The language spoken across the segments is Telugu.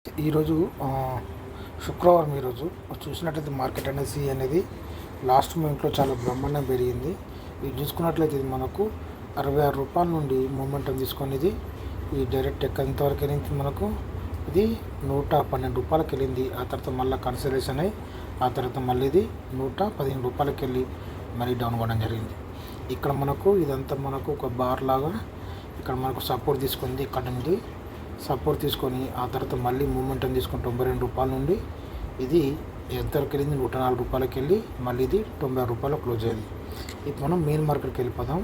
ఈరోజు శుక్రవారం. ఈరోజు చూసినట్లయితే మార్కెట్ అనేది అనేది లాస్ట్ మూమెంట్లో చాలా బ్రహ్మాండం పెరిగింది. ఇది చూసుకున్నట్లయితే ఇది మనకు 66 రూపాయల నుండి మూమెంటం తీసుకునేది ఈ డైరెక్ట్ ఎంతవరకు వెళ్ళింది మనకు ఇది 112 రూపాయలకి వెళ్ళింది. ఆ తర్వాత మళ్ళీ కన్సల్టేషన్ అయ్యి ఆ తర్వాత మళ్ళీ ఇది 115 రూపాయలకి వెళ్ళి మళ్ళీ డౌన్ అవ్వడం జరిగింది. ఇక్కడ మనకు ఇదంతా మనకు ఒక బార్ లాగా ఇక్కడ మనకు సపోర్ట్ తీసుకుంది. ఇక్కడ నుండి సపోర్ట్ తీసుకొని ఆ తర్వాత మళ్ళీ మూమెంటం తీసుకొని 92 రూపాయల నుండి ఇది ఎంతవరకు వెళ్ళింది 104 రూపాయలకి వెళ్ళి మళ్ళీ ఇది 90 రూపాయలు క్లోజ్ అయింది. ఇప్పుడు మనం మెయిన్ మార్కెట్కి వెళ్ళిపోదాం.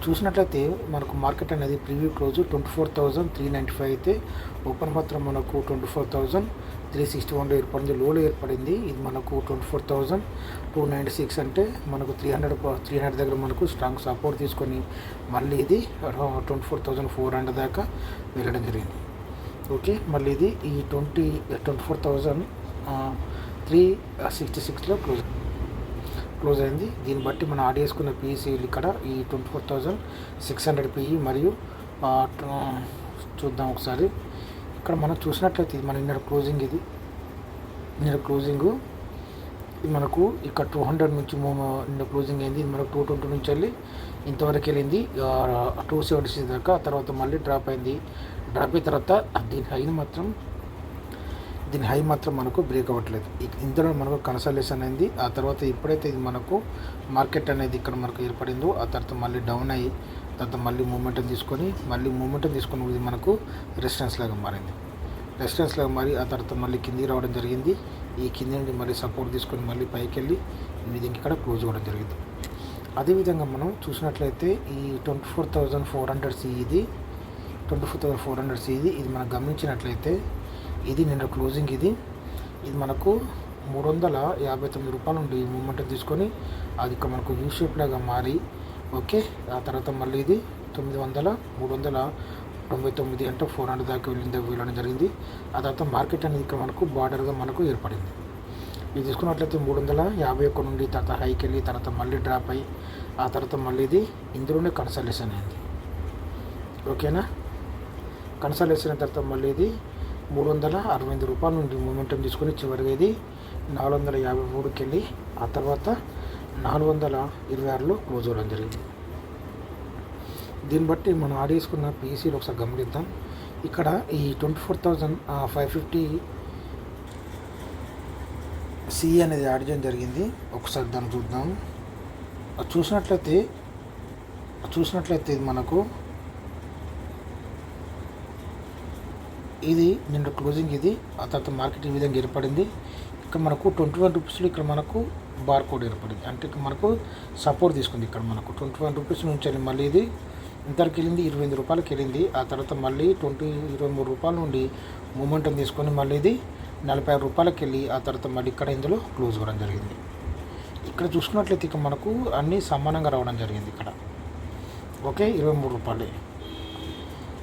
చూసినట్లయితే మనకు మార్కెట్ అనేది ప్రీవ్యూ క్లోజ్ 24,395 అయితే ఓపెన్ మాత్రం మనకు 24,361 ఏర్పడింది. లోలో ఏర్పడింది. ఇది మనకు 24,296 అంటే మనకు 300 దగ్గర మనకు స్ట్రాంగ్ సపోర్ట్ తీసుకొని మళ్ళీ ఇది 24,400 దాకా వెళ్ళడం జరిగింది. ఓకే, మళ్ళీ ఇది ఈ 24,366లో క్లోజ్ అయింది. దీన్ని బట్టి మనం ఆడ్ చేసుకున్న పిఈసీలు ఇక్కడ ఈ 24,600 పిఈ మరియు చూద్దాం ఒకసారి. ఇక్కడ మనం చూసినట్లయితే ఇది మన నిన్న క్లోజింగ్. ఇది మనకు ఇక్కడ 200 నుంచి నిన్న క్లోజింగ్ అయింది. ఇది మనకు 220 నుంచి వెళ్ళి ఇంతవరకు వెళ్ళింది 276 దాకా. తర్వాత మళ్ళీ డ్రాప్ అయింది. డ్రాప్ అయిన తర్వాత దీని హై మాత్రం మనకు బ్రేక్ అవ్వట్లేదు. ఇందులో మనకు కన్సల్టేషన్ అయింది. ఆ తర్వాత ఎప్పుడైతే ఇది మనకు మార్కెట్ అనేది ఇక్కడ మనకు ఏర్పడిందో ఆ తర్వాత మళ్ళీ డౌన్ అయ్యి తర్వాత మళ్ళీ మూమెంటం తీసుకొని ఇది మనకు రెసిస్టెన్స్ లాగా మారింది. మారి ఆ తర్వాత మళ్ళీ కిందికి రావడం జరిగింది. ఈ కింది నుండి మళ్ళీ సపోర్ట్ తీసుకొని మళ్ళీ పైకి వెళ్ళి ఈ విధంగా ఇక్కడ క్లోజ్ అవ్వడం జరిగింది. అదేవిధంగా మనం చూసినట్లయితే ఈ 24,400 సి ఇది 24,400 సి ఇది మనం గమనించినట్లయితే ఇది నిన్న క్లోజింగ్. ఇది మనకు 359 రూపాయల నుండి మూమెంటం తీసుకొని అది ఇక్కడ మనకు యూ షేప్ లాగా మారి ఓకే. ఆ తర్వాత మళ్ళీ ఇది 399 అంటే 400 దాకా వెళ్ళడం జరిగింది. ఆ తర్వాత మార్కెట్ అనేది ఇక్కడ మనకు బార్డర్గా మనకు ఏర్పడింది. ఇది తీసుకున్నట్లయితే 351 నుండి తర్వాత హైకి వెళ్ళి తర్వాత మళ్ళీ డ్రాప్ అయ్యి ఆ తర్వాత మళ్ళీ ఇది ఇందులోనే కన్సల్టేషన్ అయింది. ఓకేనా, కన్సల్టేషన్ అయిన తర్వాత మళ్ళీ ఇది 365 రూపాయల నుండి మూమెంటం తీసుకొని చివరిగా ఇది 453కి వెళ్ళి ఆ తర్వాత 426లో క్లోజ్ అవ్వడం జరిగింది. దీన్ని బట్టి మనం ఆడ్ చేసుకున్న పీసీలో ఒకసారి గమనిద్దాం. ఇక్కడ ఈ 24,550 సి అనేది యాడ్ చేయడం జరిగింది. ఒకసారి దాన్ని చూద్దాం. చూసినట్లయితే ఇది మనకు ఇది నిన్న క్లోజింగ్. ఇది ఆ తర్వాత మార్కెట్ ఈ విధంగా ఏర్పడింది. ఇక్కడ మనకు 21 రూపీస్లో ఇక్కడ మనకు బార్ కోడ్ ఏర్పడింది. అంటే ఇక్కడ మనకు సపోర్ట్ తీసుకుంది. ఇక్కడ మనకు 21 రూపీస్ నుంచి మళ్ళీ ఇది ఇంతవరకు వెళ్ళింది 28 రూపాయలకి వెళ్ళింది. ఆ తర్వాత మళ్ళీ 23 రూపాయల నుండి మూమెంటం తీసుకొని మళ్ళీ ఇది 45 రూపాయలకి వెళ్ళి ఆ తర్వాత మళ్ళీ ఇక్కడ ఇందులో క్లోజ్ అవ్వడం జరిగింది. ఇక్కడ చూసుకున్నట్లయితే ఇక మనకు అన్నీ సమానంగా రావడం జరిగింది. ఇక్కడ ఓకే 23 రూపాయలే.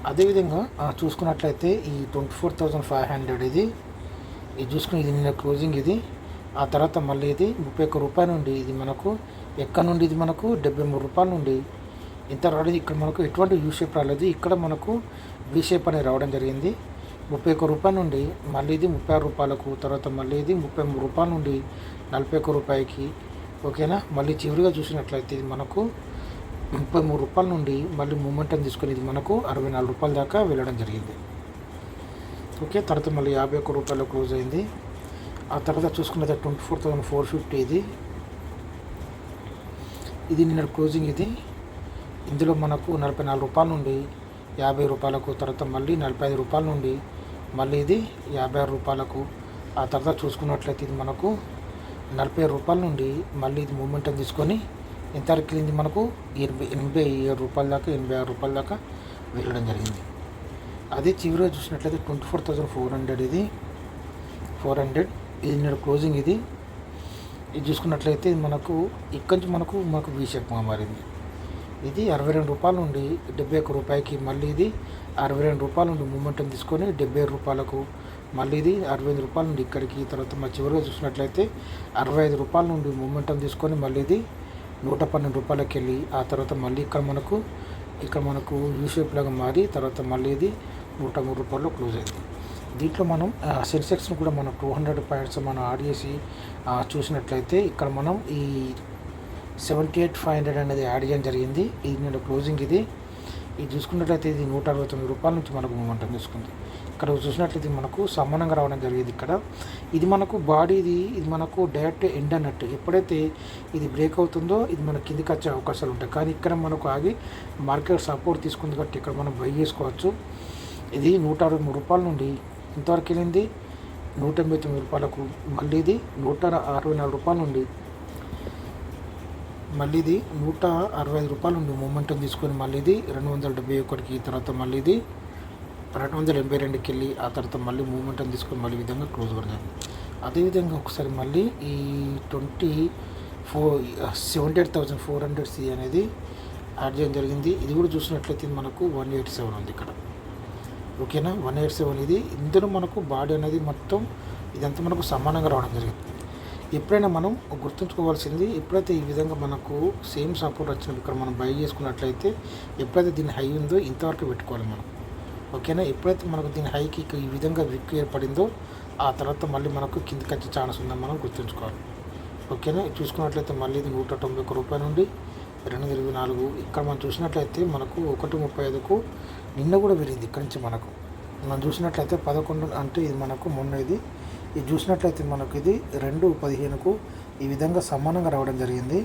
అదేవిధంగా చూసుకున్నట్లయితే ఈ 24,500 ఇది చూసుకుని ఇది నిన్న క్లోజింగ్. ఇది ఆ తర్వాత మళ్ళీ ఇది 31 రూపాయల నుండి ఇది మనకు ఎక్కడ నుండి ఇది మనకు 73 రూపాయల నుండి ఇంత రాలేదు. ఇక్కడ మనకు ఎటువంటి యూ షేప్ రాలేదు. ఇక్కడ మనకు వి షేప్ అనేది రావడం జరిగింది. 31 రూపాయల నుండి మళ్ళీ ఇది 36 రూపాయలకు తర్వాత మళ్ళీ ఇది 33 రూపాయల నుండి 41 రూపాయలకి. ఓకేనా, మళ్ళీ చివరిగా చూసినట్లయితే ఇది మనకు 33 రూపాయల నుండి మళ్ళీ మూమెంటం తీసుకొని ఇది మనకు 64 రూపాయల దాకా వెళ్ళడం జరిగింది. ఓకే, తర్వాత మళ్ళీ 51 రూపాయలు క్లోజ్ అయింది. ఆ తర్వాత చూసుకున్నది 24,450 ఇది నిన్న క్లోజింగ్. ఇందులో మనకు 44 రూపాయల నుండి 50 రూపాయలకు తర్వాత మళ్ళీ 45 రూపాయల నుండి మళ్ళీ ఇది 56 రూపాయలకు. ఆ తర్వాత చూసుకున్నట్లయితే ఇది మనకు 40 రూపాయల నుండి మళ్ళీ ఇది మూమెంటం తీసుకొని ఇంతవరకు వెళ్ళింది మనకు 87 రూపాయల దాకా 86 రూపాయల దాకా వెళ్ళడం జరిగింది. అదే చివరిగా చూసినట్లయితే 24,400 ఇది నిన్న క్లోజింగ్. ఇది చూసుకున్నట్లయితే మనకు ఇక్కడి నుంచి మనకు వి షేప్గా మారింది. ఇది 62 రూపాయల నుండి 71 రూపాయకి మళ్ళీ ఇది 62 రూపాయల నుండి మూమెంటం తీసుకొని 77 రూపాయలకు మళ్ళీ ఇది 65 రూపాయల నుండి ఇక్కడికి తర్వాత మా చివరిగా చూసినట్లయితే 65 రూపాయల నుండి మూమెంటం తీసుకొని మళ్ళీ ఇది 112 రూపాయలకి వెళ్ళి ఆ తర్వాత మళ్ళీ ఇక్కడ మనకు యూ షేప్ లాగా మారి తర్వాత మళ్ళీ ఇది 103 రూపాయల్లో క్లోజ్ అయింది. దీంట్లో మనం సెన్సెక్స్ను కూడా మనం 200 పాయింట్స్ మనం యాడ్ చేసి చూసినట్లయితే ఇక్కడ మనం ఈ 78,500 అనేది యాడ్ చేయడం జరిగింది. ఇది నేను క్లోజింగ్ ఇది చూసుకున్నట్లయితే ఇది 169 రూపాయల నుంచి మనకు మూమెంటం తీసుకుంది. ఇక్కడ చూసినట్లయితే మనకు సమానంగా రావడం జరిగింది. ఇక్కడ ఇది మనకు బాడీది ఇది మనకు డైరెక్ట్ ఎండ్ అన్నట్టు. ఎప్పుడైతే ఇది బ్రేక్ అవుతుందో ఇది మన కిందికి వచ్చే అవకాశాలు ఉంటాయి. కానీ ఇక్కడ మనకు ఆగి మార్కెట్ సపోర్ట్ తీసుకుంది కాబట్టి ఇక్కడ మనం బై చేసుకోవచ్చు. ఇది 163 రూపాయల నుండి ఇంతవరకు వెళ్ళింది 189 రూపాయలకు. మళ్ళీ ఇది 164 రూపాయల నుండి మళ్ళీ ఇది 165 రూపాయలు నుండి మూమెంటం తీసుకొని మళ్ళీ ఇది 271కి, తర్వాత మళ్ళీ ఇది 282కి వెళ్ళి ఆ తర్వాత మళ్ళీ మూమెంటం తీసుకొని మళ్ళీ విధంగా క్లోజ్ పడుతుంది. అదేవిధంగా ఒకసారి మళ్ళీ ఈ 78,400 సి అనేది యాడ్ చేయడం జరిగింది. ఇది కూడా చూసినట్లయితే మనకు 187 ఉంది ఇక్కడ. ఓకేనా, 187 ఇది. ఇందులో మనకు బాడీ అనేది మొత్తం ఇదంతా మనకు సమానంగా రావడం జరిగింది. ఎప్పుడైనా మనం గుర్తుంచుకోవాల్సింది, ఎప్పుడైతే ఈ విధంగా మనకు సేమ్ సపోర్ట్ వచ్చినప్పుడు ఇక్కడ మనం బై చేసుకున్నట్లయితే ఎప్పుడైతే దీని హై ఉందో ఇంతవరకు పెట్టుకోవాలి మనం. ఓకేనా, ఎప్పుడైతే మనకు దీని హైకి ఈ విధంగా విక్ ఏర్పడిందో ఆ తర్వాత మళ్ళీ మనకు కిందికి వచ్చే ఛాన్స్ ఉందని మనం గుర్తుంచుకోవాలి. ఓకేనా, చూసుకున్నట్లయితే మళ్ళీ ఇది 191 రూపాయల నుండి 224. ఇక్కడ మనం చూసినట్లయితే మనకు 135కు నిన్న కూడా పెరిగింది. ఇక్కడి నుంచి మనం చూసినట్లయితే 11 అంటే ఇది మనకు మొన్న ఇది చూసినట్లయితే మనకు ఇది 215కు ఈ విధంగా సమానంగా రావడం జరిగింది.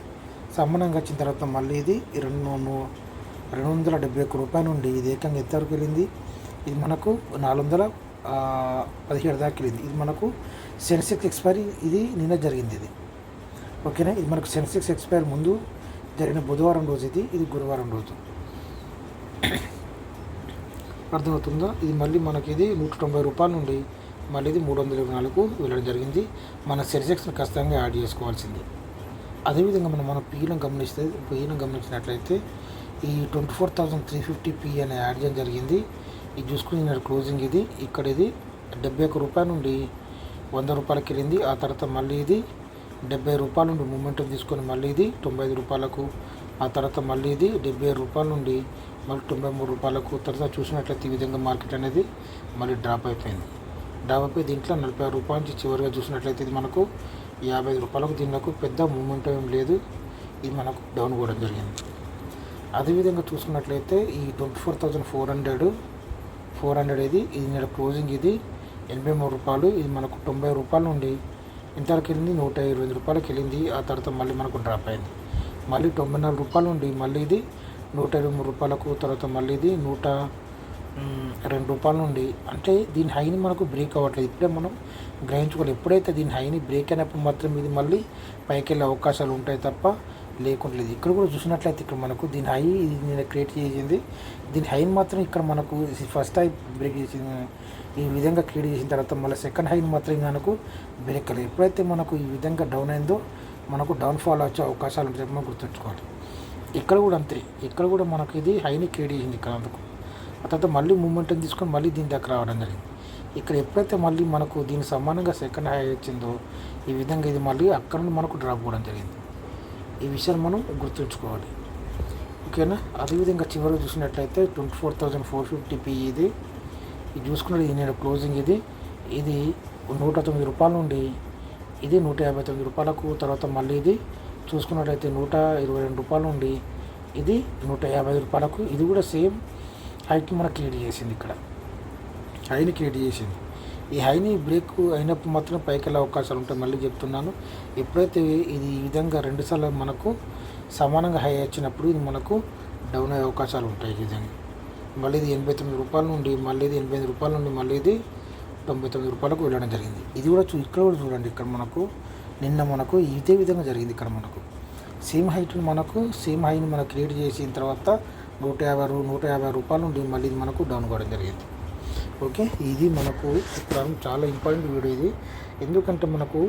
సమానంగా వచ్చిన తర్వాత మళ్ళీ ఇది 271 రూపాయల నుండి ఇది ఏకంగా ఎంతవరకు వెళ్ళింది, ఇది మనకు 417 దాకా వెళ్ళింది. ఇది మనకు సెన్సెక్స్ ఎక్స్పైరీ ఇది నిన్న జరిగింది ఇది. ఓకేనా, ఇది మనకు సెన్సెక్స్ ఎక్స్పైరీ ముందు జరిగిన బుధవారం రోజు ఇది గురువారం రోజు. అర్థమవుతుందా? ఇది మళ్ళీ మనకి ఇది 190 రూపాయల నుండి మళ్ళీ ఇది 324కు వెళ్ళడం జరిగింది. మన సెన్సెక్స్ని ఖచ్చితంగా యాడ్ చేసుకోవాల్సింది. అదేవిధంగా మనం పీలను గమనించినట్లయితే ఈ 24,350 పీ అనే యాడ్ చేయడం జరిగింది. ఇది చూసుకుని క్లోజింగ్ ఇది ఇక్కడ ఇది 71 రూపాయల నుండి 100 రూపాయలకి వెళ్ళింది. ఆ తర్వాత మళ్ళీ ఇది 70 రూపాయల నుండి మూమెంటం తీసుకొని మళ్ళీ ఇది 95 రూపాయలకు. ఆ తర్వాత మళ్ళీ ఇది 77 రూపాయల నుండి మళ్ళీ 93 రూపాయలకు. తర్వాత చూసినట్లయితే ఈ విధంగా మార్కెట్ అనేది మళ్ళీ డ్రాప్ అయిపోయింది. దీంట్లో 46 రూపాయల నుంచి చివరిగా చూసినట్లయితే ఇది మనకు 55 రూపాయలకు. దీనికి పెద్ద మూమెంట్ ఏం లేదు, ఇది మనకు డౌన్ కూడా జరిగింది. అదేవిధంగా చూసుకున్నట్లయితే ఈ 24,400 ఇది నేను క్లోజింగ్ ఇది 83 రూపాయలు. ఇది మనకు 90 రూపాయల నుండి ఇంతవరకు వెళ్ళింది 120 రూపాయలకి వెళ్ళింది. ఆ తర్వాత మళ్ళీ మనకు డ్రాప్ అయింది. మళ్ళీ 94 రూపాయల నుండి మళ్ళీ ఇది 123 రూపాయలకు. తర్వాత మళ్ళీ ఇది 102 రూపాయల నుండి, అంటే దీని హైని మనకు బ్రేక్ అవ్వట్లేదు. ఇప్పుడే మనం గ్రహించుకోవాలి. ఎప్పుడైతే దీని హైని బ్రేక్ అయినప్పుడు మాత్రం ఇది మళ్ళీ పైకి వెళ్ళే అవకాశాలు ఉంటాయి తప్ప లేకుంటలేదు. ఇక్కడ కూడా చూసినట్లయితే ఇక్కడ మనకు దీని హై ఇది నేను క్రియేట్ చేసింది. దీని హైని మాత్రం ఇక్కడ మనకు ఫస్ట్ హై బ్రేక్ చేసింది. ఈ విధంగా క్రియేట్ చేసిన తర్వాత మళ్ళీ సెకండ్ హైని మాత్రం మనకు బ్రేక్ అవ్వలేదు. ఎప్పుడైతే మనకు ఈ విధంగా డౌన్ అయిందో మనకు డౌన్ఫాల్ వచ్చే అవకాశాలు ఉంటాయి మనం గుర్తుంచుకోవాలి. ఇక్కడ కూడా అంతే, ఇక్కడ కూడా మనకు ఇది హైని క్రియేట్ చేసింది ఇక్కడ అందుకు. ఆ తర్వాత మళ్ళీ మూమెంటం తీసుకొని మళ్ళీ దీని దగ్గర రావడం జరిగింది. ఇక్కడ ఎప్పుడైతే మళ్ళీ మనకు దీనికి సమానంగా సెకండ్ హై వచ్చిందో ఈ విధంగా ఇది మళ్ళీ అక్కడ నుండి మనకు డ్రాప్ అవ్వడం జరిగింది. ఈ విషయాన్ని మనం గుర్తుంచుకోవాలి. ఓకేనా, అదేవిధంగా చివరిగా చూసినట్లయితే 24,450 పీ ఇది చూసుకున్నది నేను క్లోజింగ్ ఇది 109 రూపాయల నుండి ఇది 159 రూపాయలకు. తర్వాత మళ్ళీ ఇది చూసుకున్నట్లయితే 122 రూపాయల నుండి ఇది 150 రూపాయలకు. ఇది కూడా సేమ్ హైకి మనకు క్రియేట్ చేసింది. ఇక్కడ హైని క్రియేట్ చేసింది. ఈ హైని బ్రేక్ అయినప్పుడు మాత్రం పైకి వెళ్ళే అవకాశాలు ఉంటాయి. మళ్ళీ చెప్తున్నాను, ఎప్పుడైతే ఇది ఈ విధంగా 2 సార్లు మనకు సమానంగా హై వచ్చినప్పుడు ఇది మనకు డౌన్ అయ్యే అవకాశాలు ఉంటాయి. ఈ విధంగా మళ్ళీ ఇది 89 రూపాయల నుండి మళ్ళీ ఇది 85 రూపాయల నుండి మళ్ళీ ఇది 99 రూపాయలకు వెళ్ళడం జరిగింది. ఇది కూడా ఇక్కడ కూడా చూడండి, ఇక్కడ మనకు నిన్న మనకు ఇదే విధంగా జరిగింది. ఇక్కడ మనకు సేమ్ హైట్ని మనం క్రియేట్ చేసిన తర్వాత 150 రూపాయల నుండి మళ్ళీ ఇది మనకు డౌన్ కావడం జరిగింది. ఓకే, ఇది మనకు చాలా ఇంపార్టెంట్ వీడియో ఇది. ఎందుకంటే మనకు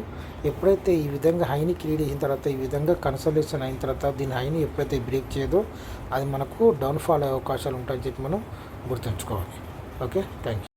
ఎప్పుడైతే ఈ విధంగా హైని క్రియేట్ చేసిన తర్వాత ఈ విధంగా కన్సల్టేషన్ అయిన తర్వాత దీని హైని ఎప్పుడైతే బ్రేక్ చేయదో అది మనకు డౌన్ఫాల్ అయ్యే అవకాశాలు ఉంటాయని చెప్పి మనం గుర్తుంచుకోవాలి. Okay, thank you.